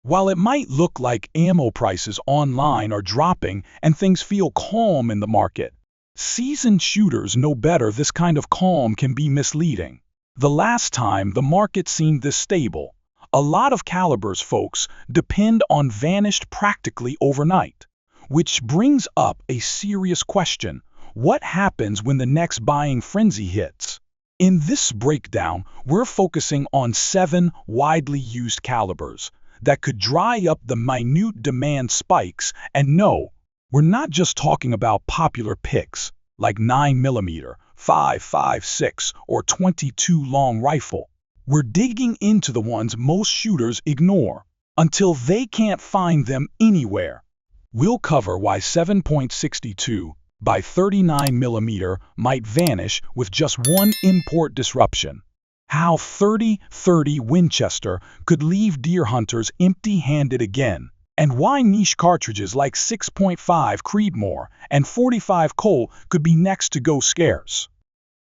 While it might look like ammo prices online are dropping and things feel calm in the market, seasoned shooters know better. This kind of calm can be misleading. The last time the market seemed this stable, a lot of calibers folks depend on vanished practically overnight. Which brings up a serious question. What happens when the next buying frenzy hits? In this breakdown, we're focusing on 7 widely used calibers that could dry up the minute demand spikes. And no, we're not just talking about popular picks like 9mm, 5.56, or 22 long rifle. We're digging into the ones most shooters ignore until they can't find them anywhere. We'll cover why 7.62 by 39mm might vanish with just one import disruption, how 30-30 Winchester could leave deer hunters empty-handed again, and why niche cartridges like 6.5 Creedmoor and 45 Colt could be next to go scarce.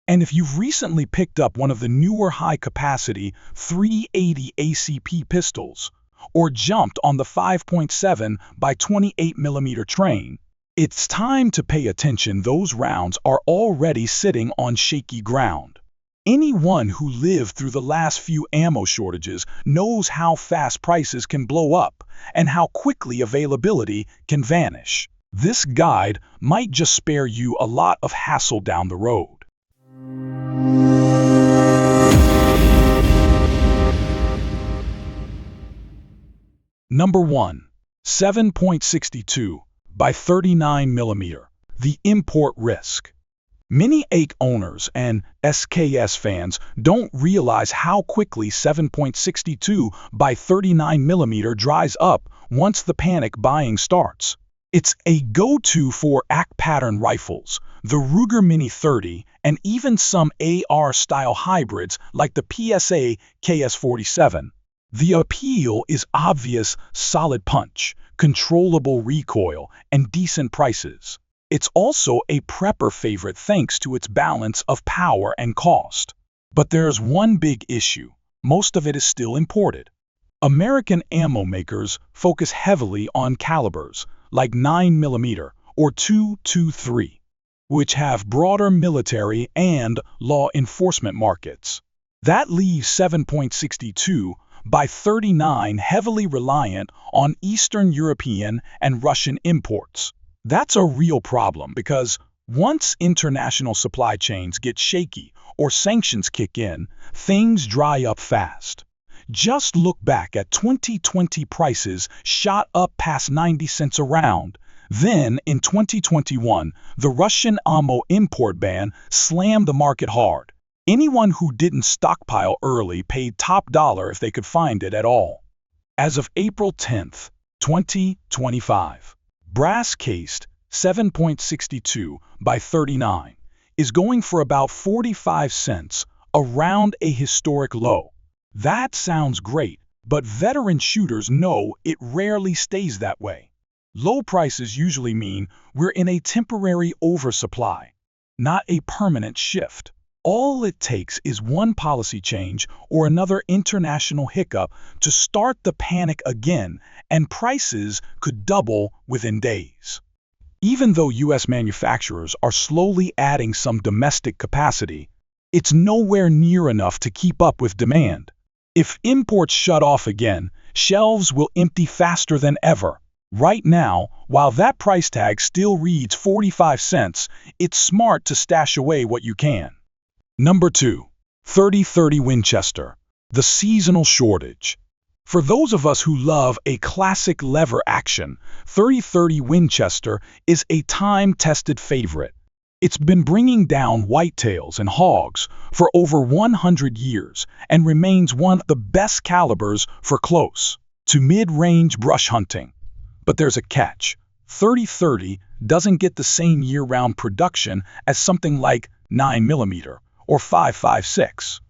And if you've recently picked up one of the newer high-capacity 380 ACP pistols, or jumped on the 5.7 by 28mm train, it's time to pay attention. Those rounds are already sitting on shaky ground. Anyone who lived through the last few ammo shortages knows how fast prices can blow up and how quickly availability can vanish. This guide might just spare you a lot of hassle down the road. Number 1. 7.62 by 39mm. The import risk. Many AKE owners and SKS fans don't realize how quickly 7.62 by 39mm dries up once the panic buying starts. It's a go-to for AKE pattern rifles, the Ruger Mini 30, and even some AR-style hybrids like the PSA KS47. The appeal is obvious: solid punch, controllable recoil, and decent prices. It's also a prepper favorite thanks to its balance of power and cost. But there's one big issue. Most of it is still imported. American ammo makers focus heavily on calibers like 9mm or 223, which have broader military and law enforcement markets. That leaves 7.62 by 39 heavily reliant on Eastern European and Russian imports. That's a real problem because once international supply chains get shaky or sanctions kick in, things dry up fast. Just look back at 2020. Prices shot up past 90 cents a round. Then, in 2021, the Russian ammo import ban slammed the market hard. Anyone who didn't stockpile early paid top dollar if they could find it at all. As of April 10, 2025, brass-cased 7.62 by 39 is going for about 45 cents, around a historic low. That sounds great, but veteran shooters know it rarely stays that way. Low prices usually mean we're in a temporary oversupply, not a permanent shift. All it takes is one policy change or another international hiccup to start the panic again, and prices could double within days. Even though U.S. manufacturers are slowly adding some domestic capacity, it's nowhere near enough to keep up with demand. If imports shut off again, shelves will empty faster than ever. Right now, while that price tag still reads 45 cents, it's smart to stash away what you can. Number 2. 30-30 Winchester. The seasonal shortage. For those of us who love a classic lever action, 30-30 Winchester is a time-tested favorite. It's been bringing down whitetails and hogs for over 100 years and remains one of the best calibers for close to mid-range brush hunting. But there's a catch. 30-30 doesn't get the same year-round production as something like 9mm or 5.56.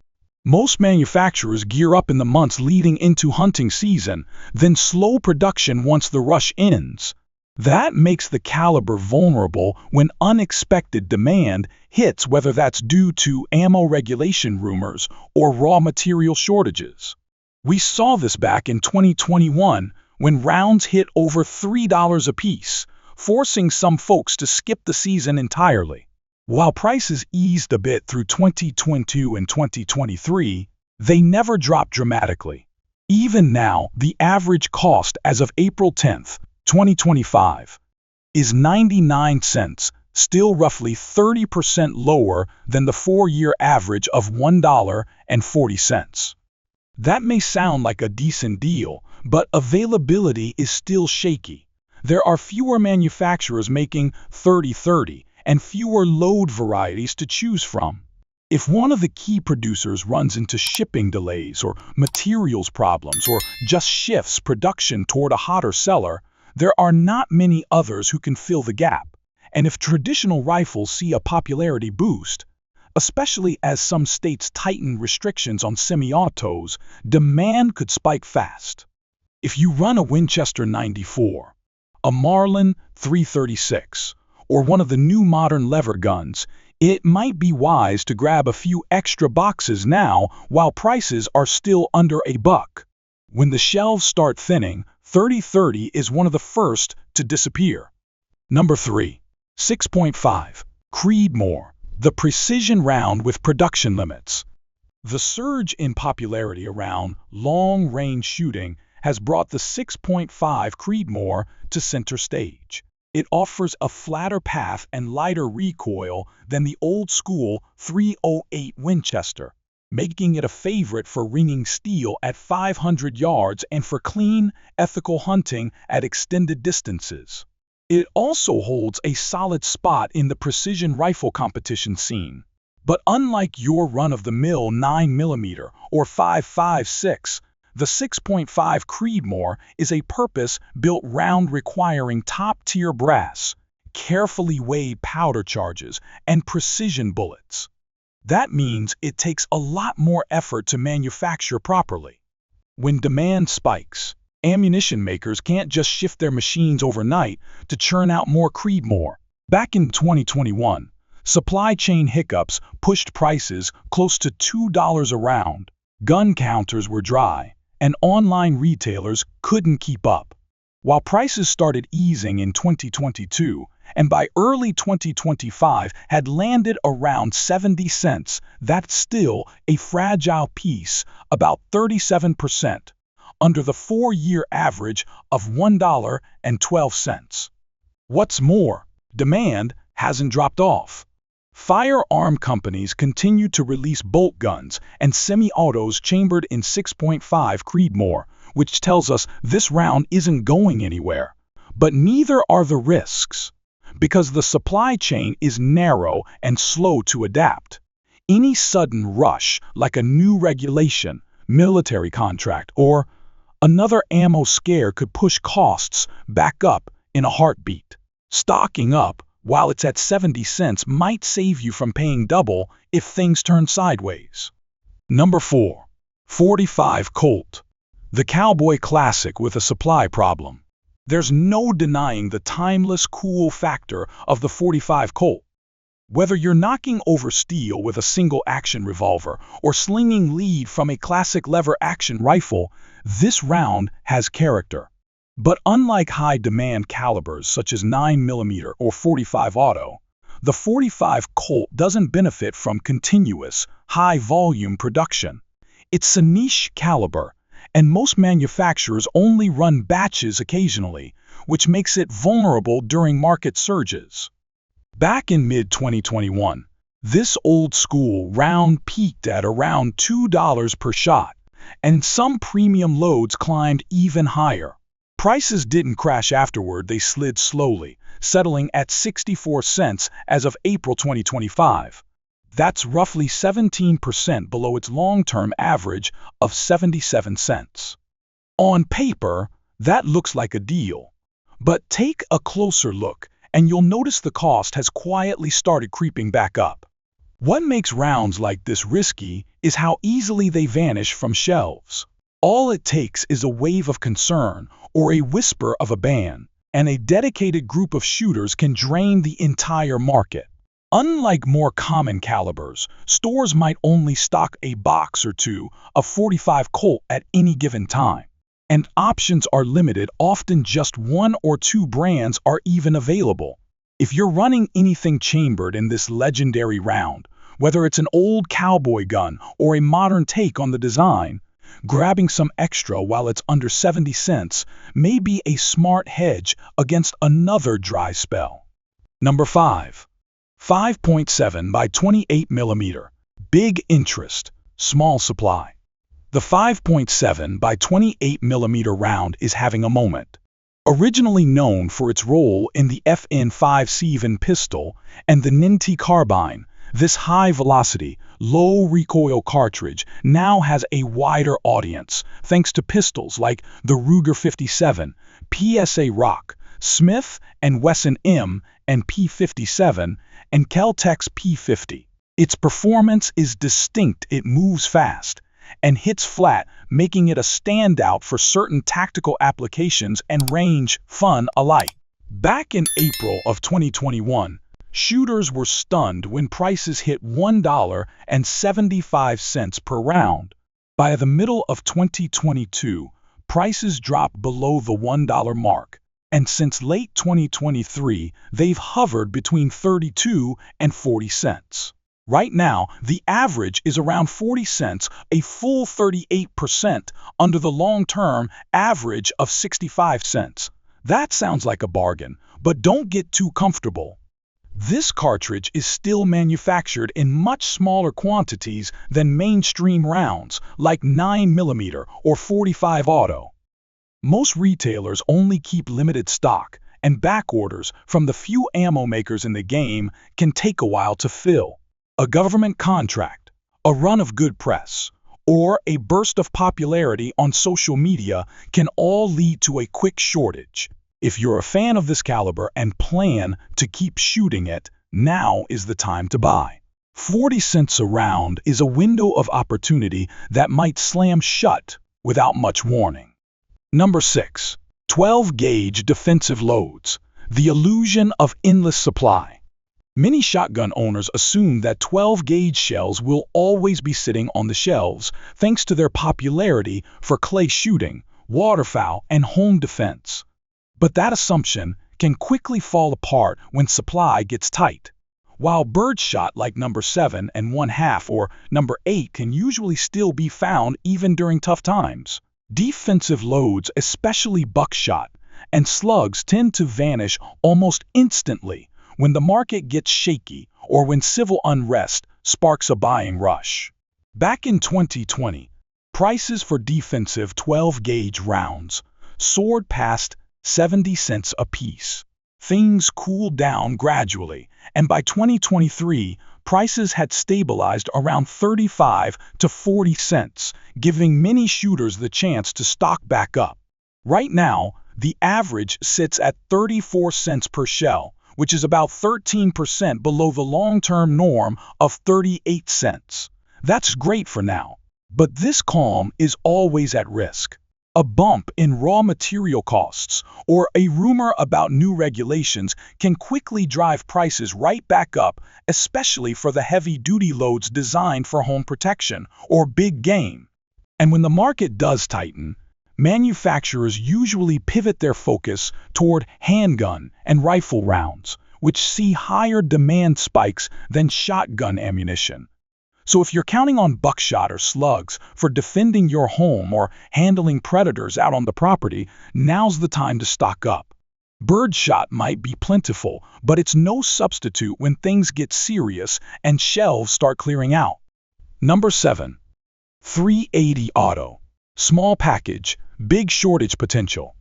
Most manufacturers gear up in the months leading into hunting season, then slow production once the rush ends. That makes the caliber vulnerable when unexpected demand hits, whether that's due to ammo regulation rumors or raw material shortages. We saw this back in 2021 when rounds hit over $3 apiece, forcing some folks to skip the season entirely. While prices eased a bit through 2022 and 2023, they never dropped dramatically. Even now, the average cost as of April 10, 2025, is 99 cents, still roughly 30% lower than the 4-year average of $1.40. That may sound like a decent deal, but availability is still shaky. There are fewer manufacturers making 30/30 and fewer load varieties to choose from. If one of the key producers runs into shipping delays or materials problems or just shifts production toward a hotter seller, there are not many others who can fill the gap. And if traditional rifles see a popularity boost, especially as some states tighten restrictions on semi-autos, demand could spike fast. If you run a Winchester 94, a Marlin 336, or one of the new modern lever guns, it might be wise to grab a few extra boxes now while prices are still under $1. When the shelves start thinning, 30/30 is one of the first to disappear. Number 3. 6.5. Creedmoor, the precision round with production limits. The surge in popularity around long-range shooting has brought the 6.5 Creedmoor to center stage. It offers a flatter path and lighter recoil than the old-school .308 Winchester, making it a favorite for ringing steel at 500 yards and for clean, ethical hunting at extended distances. It also holds a solid spot in the precision rifle competition scene. But unlike your run-of-the-mill 9mm or 5.56, the 6.5 Creedmoor is a purpose-built round requiring top-tier brass, carefully weighed powder charges, and precision bullets. That means it takes a lot more effort to manufacture properly. When demand spikes, ammunition makers can't just shift their machines overnight to churn out more Creedmoor. Back in 2021, supply chain hiccups pushed prices close to $2 a round. Gun counters were dry, and online retailers couldn't keep up. While prices started easing in 2022, and by early 2025 had landed around 70 cents, that's still a fragile piece, about 37%, under the 4-year average of $1.12. What's more, demand hasn't dropped off. Firearm companies continue to release bolt guns and semi-autos chambered in 6.5 Creedmoor, which tells us this round isn't going anywhere. But neither are the risks, because the supply chain is narrow and slow to adapt. Any sudden rush, like a new regulation, military contract, or another ammo scare could push costs back up in a heartbeat. Stocking up while it's at 70 cents might save you from paying double if things turn sideways. Number 4. 45 Colt, the cowboy classic with a supply problem. There's no denying the timeless cool factor of the 45 Colt. Whether you're knocking over steel with a single-action revolver or slinging lead from a classic lever-action rifle, this round has character. But unlike high-demand calibers such as 9mm or 45 auto, the 45 Colt doesn't benefit from continuous, high-volume production. It's a niche caliber, and most manufacturers only run batches occasionally, which makes it vulnerable during market surges. Back in mid-2021, this old-school round peaked at around $2 per shot, and some premium loads climbed even higher. Prices didn't crash afterward, they slid slowly, settling at 64 cents as of April 2025. That's roughly 17% below its long-term average of 77 cents. On paper, that looks like a deal. But take a closer look, and you'll notice the cost has quietly started creeping back up. What makes rounds like this risky is how easily they vanish from shelves. All it takes is a wave of concern or a whisper of a ban, and a dedicated group of shooters can drain the entire market. Unlike more common calibers, stores might only stock a box or two of 45 Colt at any given time. And options are limited, often just one or two brands are even available. If you're running anything chambered in this legendary round, whether it's an old cowboy gun or a modern take on the design, grabbing some extra while it's under 70 cents may be a smart hedge against another dry spell. Number 5. 5.7 by 28 millimeter. Big interest, small supply. The 5.7 by 28 millimeter round is having a moment. Originally known for its role in the FN5 pistol and the NINT carbine, this high-velocity, low-recoil cartridge now has a wider audience thanks to pistols like the Ruger 57, PSA Rock, Smith & Wesson M and P57, and Kel-Tec's P50. Its performance is distinct, it moves fast, and hits flat, making it a standout for certain tactical applications and range fun alike. Back in April of 2021, shooters were stunned when prices hit $1.75 per round. By the middle of 2022, prices dropped below the $1 mark, and since late 2023, they've hovered between 32 and 40 cents. Right now, the average is around 40 cents, a full 38% under the long-term average of 65 cents. That sounds like a bargain, but don't get too comfortable. This cartridge is still manufactured in much smaller quantities than mainstream rounds, like 9mm or 45 auto. Most retailers only keep limited stock, and back orders from the few ammo makers in the game can take a while to fill. A government contract, a run of good press, or a burst of popularity on social media can all lead to a quick shortage. If you're a fan of this caliber and plan to keep shooting it, now is the time to buy. 40 cents a round is a window of opportunity that might slam shut without much warning. Number 6. 12-gauge defensive loads. The illusion of endless supply. Many shotgun owners assume that 12-gauge shells will always be sitting on the shelves thanks to their popularity for clay shooting, waterfowl, and home defense. But that assumption can quickly fall apart when supply gets tight. While birdshot like number 7 and 1/2 or number 8 can usually still be found even during tough times, defensive loads, especially buckshot and slugs, tend to vanish almost instantly when the market gets shaky or when civil unrest sparks a buying rush. Back in 2020, prices for defensive 12-gauge rounds soared past 70 cents apiece. Things cooled down gradually, and by 2023, prices had stabilized around 35 to 40 cents, giving many shooters the chance to stock back up. Right now, the average sits at 34 cents per shell, which is about 13% below the long-term norm of 38 cents. That's great for now, but this calm is always at risk. A bump in raw material costs or a rumor about new regulations can quickly drive prices right back up, especially for the heavy-duty loads designed for home protection or big game. And when the market does tighten, manufacturers usually pivot their focus toward handgun and rifle rounds, which see higher demand spikes than shotgun ammunition. So if you're counting on buckshot or slugs for defending your home or handling predators out on the property, now's the time to stock up. Birdshot might be plentiful, but it's no substitute when things get serious and shelves start clearing out. Number 7. 380 Auto. Small package, big shortage potential.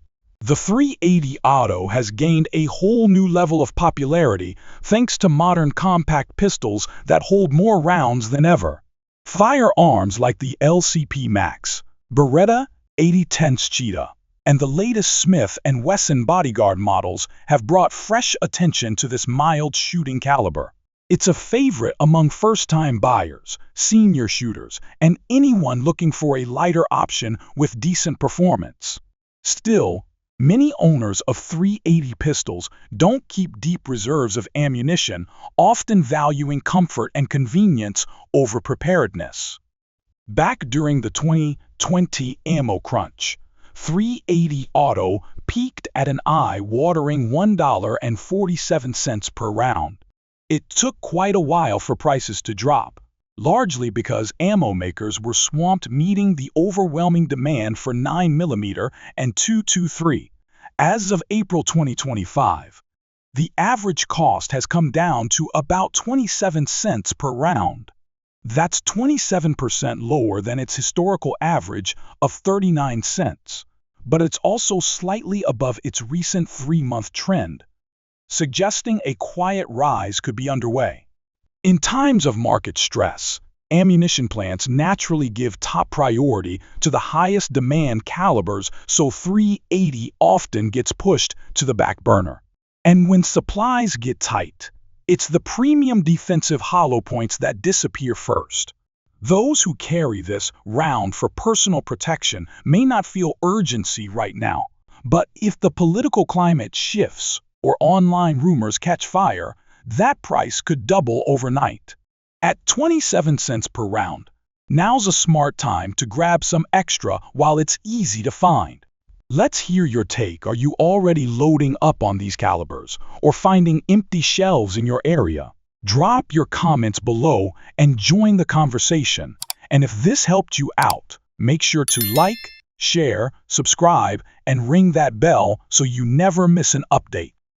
The 380 Auto has gained a whole new level of popularity thanks to modern compact pistols that hold more rounds than ever. Firearms like the LCP Max, Beretta 8010 Cheetah, and the latest Smith & Wesson Bodyguard models have brought fresh attention to this mild shooting caliber. It's a favorite among first-time buyers, senior shooters, and anyone looking for a lighter option with decent performance. Still, many owners of 380 pistols don't keep deep reserves of ammunition, often valuing comfort and convenience over preparedness. Back during the 2020 ammo crunch, .380 Auto peaked at an eye-watering $1.47 per round. It took quite a while for prices to drop, largely because ammo makers were swamped meeting the overwhelming demand for 9mm and .223. As of April 2025, the average cost has come down to about 27 cents per round. That's 27% lower than its historical average of 39 cents, but it's also slightly above its recent 3-month trend, suggesting a quiet rise could be underway. In times of market stress, ammunition plants naturally give top priority to the highest demand calibers, so .380 often gets pushed to the back burner. And when supplies get tight, it's the premium defensive hollow points that disappear first. Those who carry this round for personal protection may not feel urgency right now, but if the political climate shifts or online rumors catch fire, that price could double overnight. At 27 cents per round, now's a smart time to grab some extra while it's easy to find. Let's hear your take. Are you already loading up on these calibers or finding empty shelves in your area? Drop your comments below and join the conversation. And if this helped you out, make sure to like, share, subscribe, and ring that bell so you never miss an update.